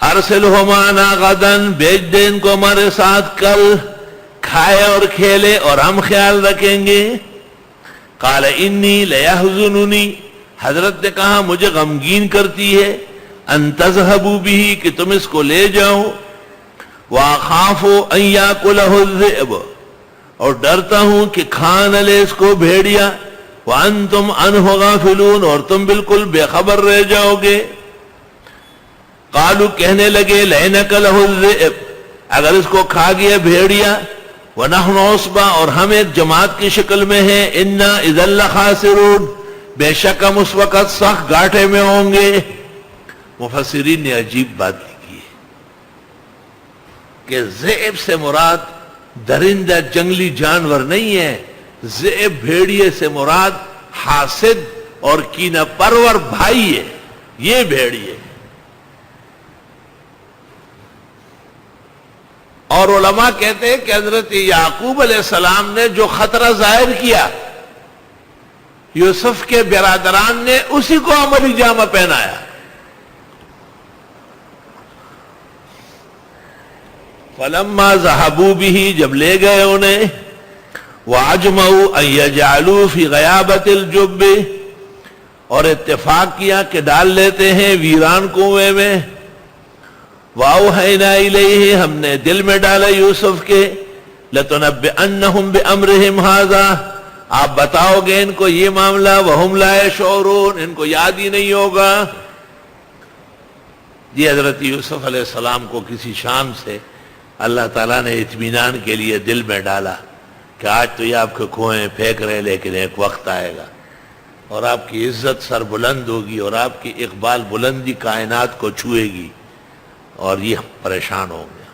Ursula معنا غدا، بھیج دے ان کو ہمارے ساتھ کل، کھائے اور کھیلے اور ہم خیال رکھیں گے۔ قال انی لیحزننی، حضرت نے کہا مجھے غمگین کرتی ہے، ان تذهبوا به، کہ تم اس کو لے جاؤ، واخاف ان یاکلہ الذئب، اور ڈرتا ہوں کہ کھا نہ لے اس کو بھیڑیا، وانتم عنہ غافلون، اور تم بالکل بے خبر رہ جاؤ گے۔ قالوا، کہنے لگے، لئن اکلہ الذئب، اگر اس کو کھا گیا بھیڑیا، ونحن عصبہ، اور ہم ایک جماعت کی شکل میں ہیں، انا اذا لخاسرون، بے شک ہم اس وقت سخت گھاٹے میں ہوں گے۔ مفسرین نے عجیب بات لکھی ہے کہ ذئب سے مراد درندہ جنگلی جانور نہیں ہے، ذئب بھیڑیے سے مراد حاسد اور کینہ پرور بھائی ہے، یہ بھیڑیے۔ اور علماء کہتے ہیں کہ حضرت یعقوب علیہ السلام نے جو خطرہ ظاہر کیا، یوسف کے برادران نے اسی کو عملی جامہ پہنایا۔ فلما ذهبوا به، جب لے گئے انہیں، واجمعوا ان يجعلوا في غيابة الجب، اور اتفاق کیا کہ ڈال لیتے ہیں ویران کنویں میں، واوحینا الیہ، ہم نے دل میں ڈالا یوسف کے، لتنبئنہم بامرہم ھذا، آپ بتاؤ گے ان کو یہ معاملہ، وہم لا یشعرون، ان کو یاد ہی نہیں ہوگا۔ یہ حضرت یوسف علیہ السلام کو کسی شام سے اللہ تعالیٰ نے اطمینان کے لیے دل میں ڈالا کہ آج تو یہ آپ کے کنویں پھینک رہے، لیکن ایک وقت آئے گا اور آپ کی عزت سر بلند ہوگی اور آپ کی اقبال بلندی کائنات کو چھوئے گی اور یہ پریشان ہوں گے۔